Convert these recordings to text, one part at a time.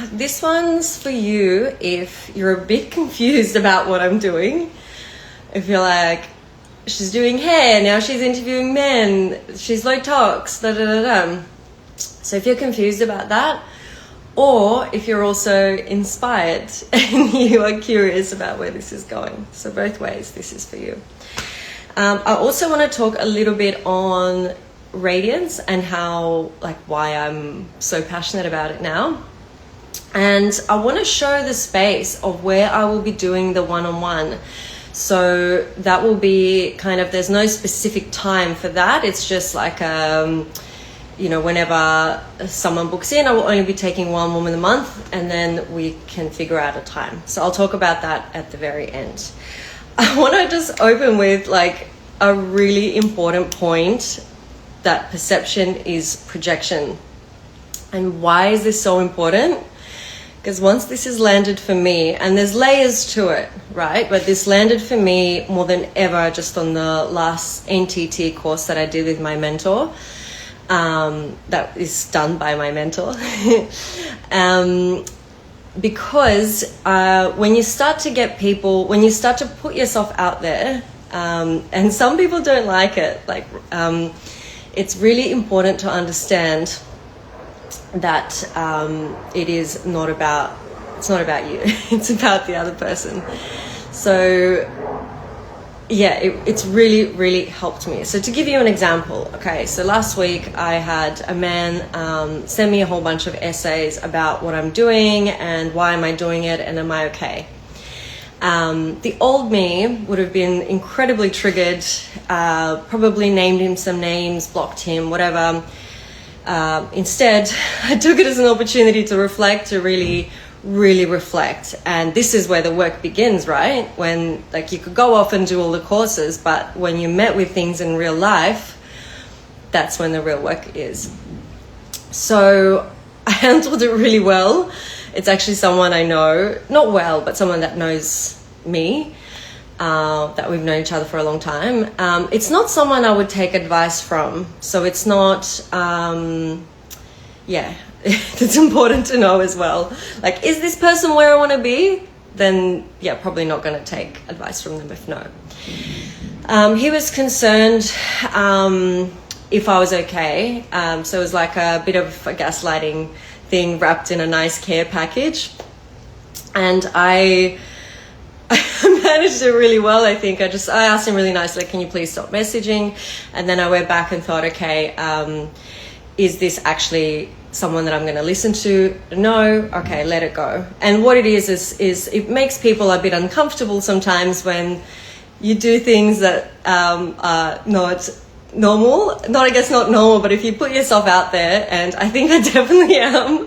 This one's for you if you're a bit confused about what I'm doing. If you're like, she's doing hair, now she's interviewing men, she's low tox, da da da da. So if you're confused about that, or if you're also inspired and you are curious about where this is going. So both ways, this is for you. I also want to talk a little bit on Radiance and how, like, why I'm so passionate about it now. And I want to show the space of where I will be doing the one-on-one. So that will be kind of, there's no specific time for that. It's just like, whenever someone books in, I will only be taking one woman a month, and then we can figure out a time. So I'll talk about that at the very end. I want to just open with like a really important point, that perception is projection. And why is this so important? Because once this has landed for me, and there's layers to it, right? But this landed for me more than ever just on the last NTT course that I did with my mentor. That is done by my mentor. Because when you start to get people, when you start to put yourself out there, and some people don't like it, it's really important to understand that it's not about you. It's about the other person. So yeah, it's really, really helped me. So to give you an example, okay, so last week I had a man send me a whole bunch of essays about what I'm doing and why am I doing it and am I okay. The old me would have been incredibly triggered, probably named him some names, blocked him, whatever. Instead, I took it as an opportunity to reflect, to really reflect. And this is where the work begins, right? When, like, you could go off and do all the courses, but when you met with things in real life, that's when the real work is. So I handled it really well. It's actually someone I know, not well, but someone that knows me, that we've known each other for a long time. It's not someone I would take advice from. So it's not, it's important to know as well. Like, is this person where I want to be? Then, yeah, probably not going to take advice from them if no. He was concerned if I was okay. So it was like a bit of a gaslighting thing wrapped in a nice care package. And I managed it really well, I think. I asked him really nicely, can you please stop messaging? And then I went back and thought, okay, is this actually someone that I'm going to listen to? No? Okay, let it go. And what it is it makes people a bit uncomfortable sometimes when you do things that are not normal. Not normal, but if you put yourself out there, and I think I definitely am,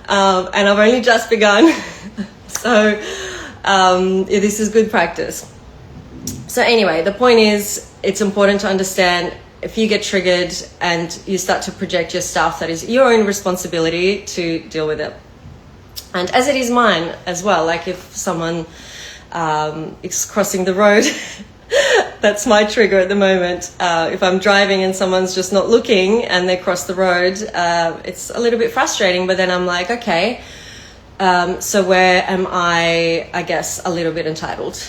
and I've only just begun. So this is good practice. So anyway, the point is, it's important to understand if you get triggered and you start to project your stuff, that is your own responsibility to deal with it. And as it is mine as well. Like, if someone is crossing the road, that's my trigger at the moment. If I'm driving and someone's just not looking and they cross the road, it's a little bit frustrating, but then I'm like, okay, so where am I guess, a little bit entitled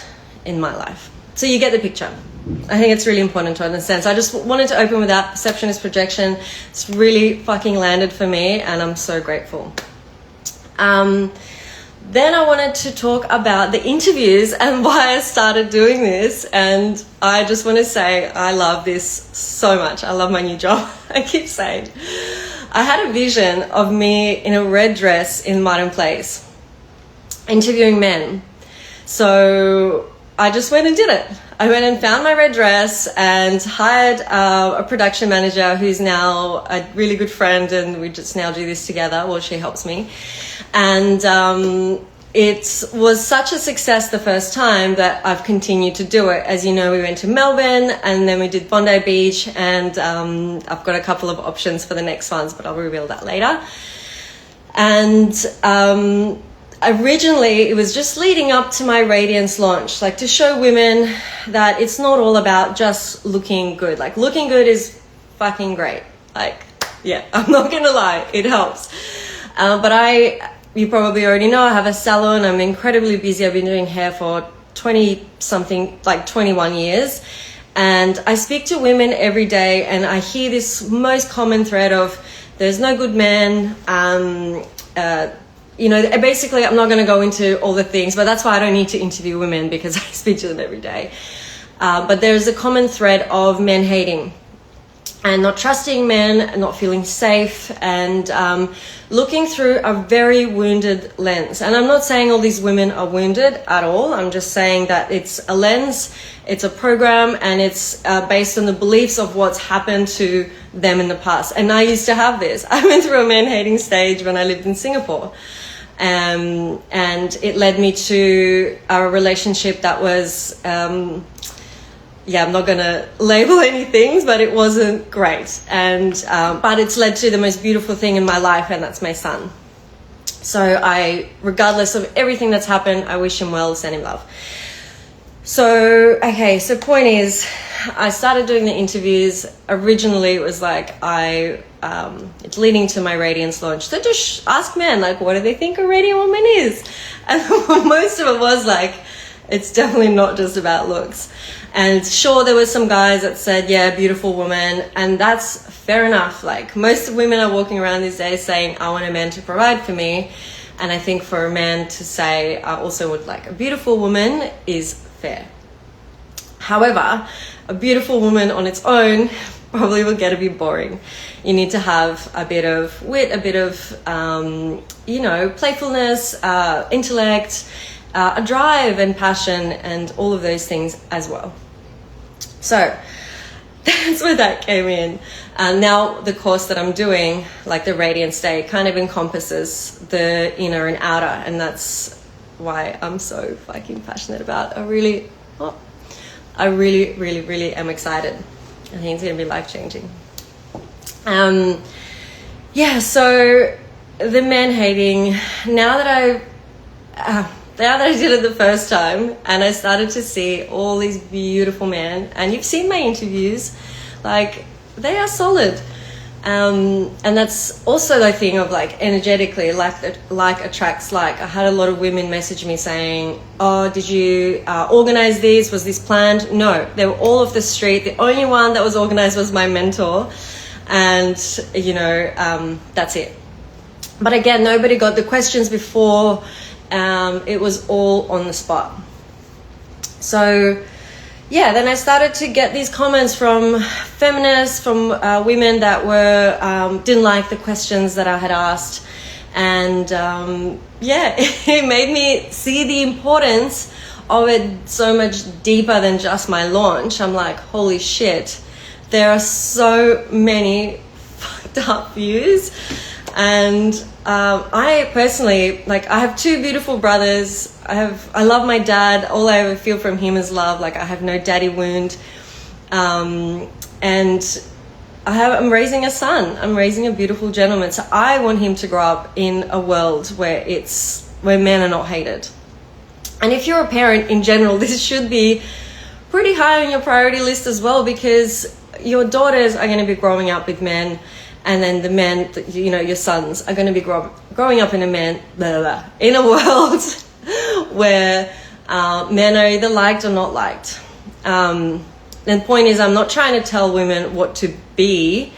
in my life? So you get the picture. I think it's really important to understand. So I just wanted to open with that. Perception is projection. It's really fucking landed for me, and I'm so grateful. Then I wanted to talk about the interviews and why I started doing this. And I just want to say I love this so much. I love my new job. I keep saying. I had a vision of me in a red dress in Martin Place, interviewing men. So I just went and did it. I went and found my red dress and hired a production manager who's now a really good friend, and we just now do this together. Well, she helps me. And it was such a success the first time that I've continued to do it. As you know, we went to Melbourne and then we did Bondi Beach, and I've got a couple of options for the next ones, but I'll reveal that later. And originally it was just leading up to my Radiance launch, like to show women that it's not all about just looking good. Like, looking good is fucking great. Like, yeah, I'm not gonna lie, it helps. But you probably already know, I have a salon. I'm incredibly busy. I've been doing hair for 20 something, like 21 years. And I speak to women every day, and I hear this most common thread of, there's no good man. You know, basically, I'm not going to go into all the things, but that's why I don't need to interview women, because I speak to them every day. But there's a common thread of men hating and not trusting men, not feeling safe, and looking through a very wounded lens. And I'm not saying all these women are wounded at all. I'm just saying that it's a lens, it's a program, and it's based on the beliefs of what's happened to them in the past. And I used to have this. I went through a man-hating stage when I lived in Singapore. And it led me to a relationship that was... I'm not going to label any things, but it wasn't great. And but it's led to the most beautiful thing in my life, and that's my son. So regardless of everything that's happened, I wish him well, send him love. So, okay, so point is, I started doing the interviews. Originally, it was like it's leading to my Radiance launch. So just ask men, like, what do they think a radiant woman is? And most of it was like, it's definitely not just about looks. And sure, there were some guys that said, yeah, beautiful woman. And that's fair enough. Like, most women are walking around these days saying, I want a man to provide for me. And I think for a man to say, I also would like a beautiful woman is fair. However, a beautiful woman on its own probably will get a bit boring. You need to have a bit of wit, a bit of, playfulness, intellect, a drive and passion, and all of those things as well. So that's where that came in. Now the course that I'm doing, like the Radiance Day, kind of encompasses the inner and outer, and that's why I'm so fucking passionate about. I really, really am excited. I think it's going to be life-changing. So the man hating, now that I did it the first time and I started to see all these beautiful men, and you've seen my interviews, like, they are solid. And that's also the thing of, like, energetically, like attracts like. I had a lot of women message me saying, oh, did you organize these? Was this planned? No, they were all off the street. The only one that was organized was my mentor. And, that's it. But again, nobody got the questions before. It was all on the spot. So then I started to get these comments from feminists, from women that were didn't like the questions that I had asked. And it made me see the importance of it so much deeper than just my launch. I'm like, holy shit, there are so many fucked up views. And I personally, like, I have two beautiful brothers. I love my dad. All I ever feel from him is love. Like, I have no daddy wound. And I'm raising a son. I'm raising a beautiful gentleman. So I want him to grow up in a world where men are not hated. And if you're a parent in general, this should be pretty high on your priority list as well, because your daughters are going to be growing up with men. And then the men, your sons are going to be growing up in a world where men are either liked or not liked. And the point is, I'm not trying to tell women what to be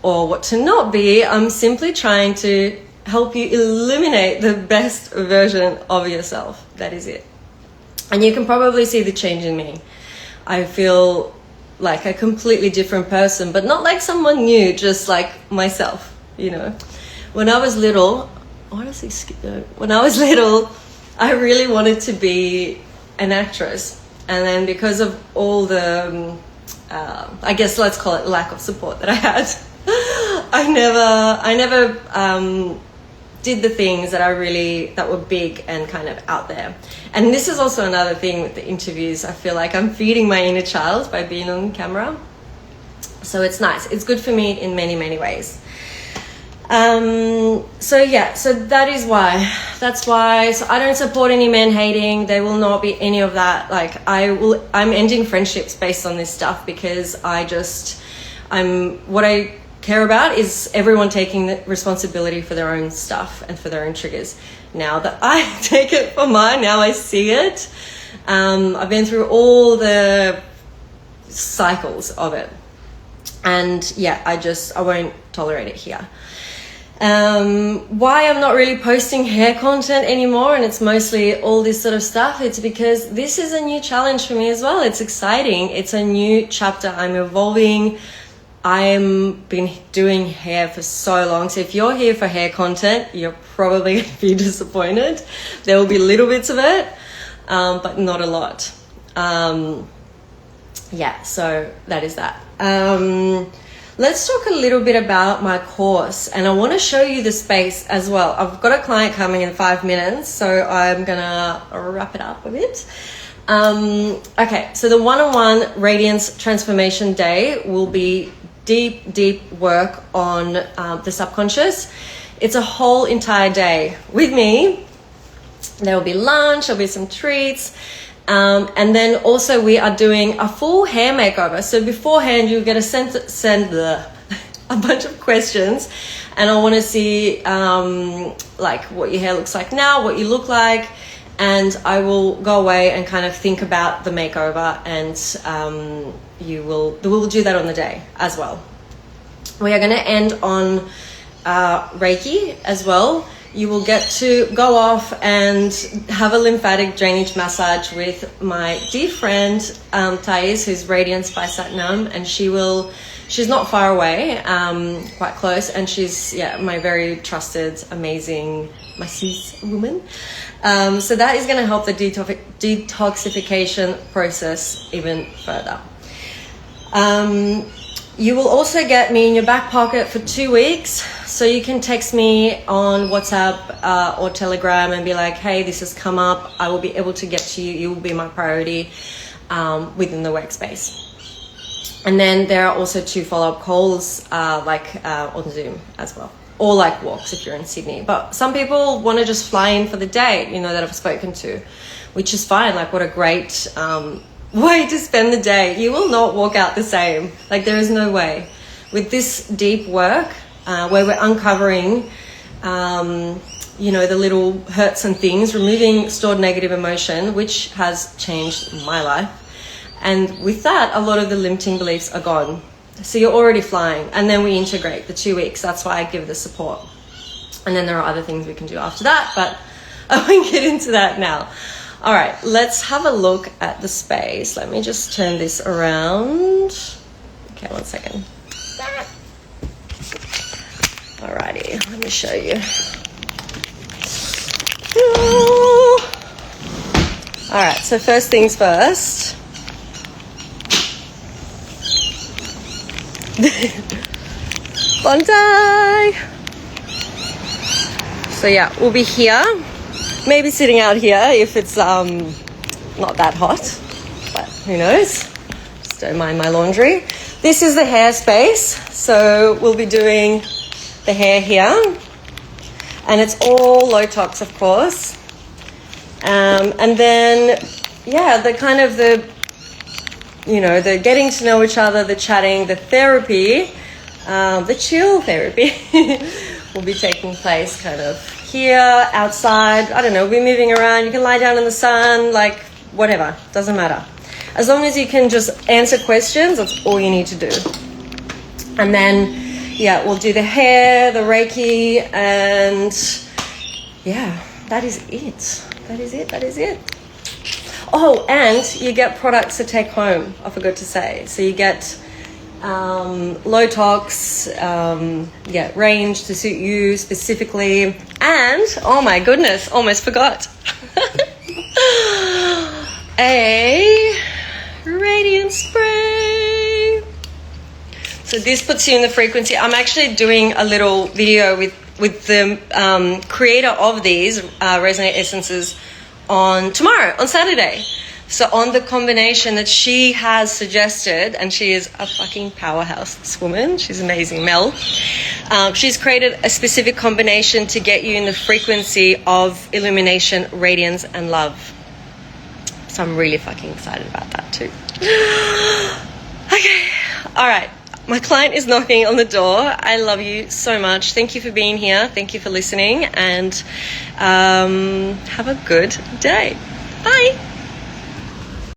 or what to not be. I'm simply trying to help you illuminate the best version of yourself. That is it. And you can probably see the change in me. I feel like a completely different person, but not like someone new, just like myself, When I was little, I really wanted to be an actress. And then because of all the, I guess let's call it lack of support that I had, I never did the things that were big and kind of out there. And this is also another thing with the interviews. I feel like I'm feeding my inner child by being on camera. So it's nice. It's good for me in many, many ways. So that is why. That's why. So I don't support any men hating. There will not be any of that. Like, I'm ending friendships based on this stuff, because what I care about is everyone taking the responsibility for their own stuff and for their own triggers. now that I take it for mine. Now I see it. I've been through all the cycles of it, and yeah, I won't tolerate it here. Why I'm not really posting hair content anymore, and it's mostly all this sort of stuff, it's because this is a new challenge for me as well. It's exciting. It's a new chapter. I'm evolving. I've been doing hair for so long, so if you're here for hair content, you're probably going to be disappointed. There will be little bits of it, but not a lot. Yeah, so that is that. Let's talk a little bit about my course, and I want to show you the space as well. I've got a client coming in 5 minutes, so I'm gonna wrap it up a bit. Okay, so the one-on-one Radiance Transformation Day will be deep work on the subconscious. It's a whole entire day with me. There will be lunch, there'll be some treats. And then also we are doing a full hair makeover. So beforehand, you get a send a bunch of questions, and I want to see like what your hair looks like now, what you look like, and I will go away and kind of think about the makeover, and we'll do that on the day as well. We are going to end on Reiki as well. You will get to go off and have a lymphatic drainage massage with my dear friend Thais, who's Radiance by Satnam, and she's not far away, quite close, and she's my very trusted, amazing masseuse woman. So that is going to help the detoxification process even further. You will also get me in your back pocket for 2 weeks, so you can text me on WhatsApp or Telegram and be like, hey, this has come up. I will be able to get to you. You will be my priority within the workspace. And then there are also 2 follow-up calls on Zoom as well, or like walks if you're in Sydney. But some people want to just fly in for the day, that I've spoken to, which is fine. Like, what a great way to spend the day. You will not walk out the same. Like, there is no way. With this deep work, where we're uncovering, the little hurts and things, removing stored negative emotion, which has changed my life. And with that, a lot of the limiting beliefs are gone. So you're already flying. And then we integrate the 2 weeks. That's why I give the support. And then there are other things we can do after that, but I won't get into that now. All right, let's have a look at the space. Let me just turn this around. Okay, 1 second. Alrighty, let me show you. All right, so first things first. Bonsai! So yeah, we'll be here. Maybe sitting out here if it's not that hot, but who knows? Just don't mind my laundry. This is the hair space, so we'll be doing the hair here, and it's all low tox, of course. And then the kind of the getting to know each other, the chatting, the therapy, the chill therapy will be taking place kind of here, outside. I don't know, we're moving around. You can lie down in the sun, like whatever, doesn't matter. As long as you can just answer questions, that's all you need to do. And then, we'll do the hair, the Reiki, and that is it. That is it. Oh, and you get products to take home, I forgot to say. So you get low tox, range to suit you specifically, and oh my goodness, almost forgot, a radiance spray. So this puts you in the frequency. I'm actually doing a little video with the creator of these Resonate Essences on tomorrow, on Saturday. So on the combination that she has suggested, and she is a fucking powerhouse, this woman, she's amazing, Mel. She's created a specific combination to get you in the frequency of illumination, radiance, and love. So I'm really fucking excited about that too. Okay, all right. my client is knocking on the door. I love you so much. Thank you for being here. Thank you for listening, and have a good day. Bye.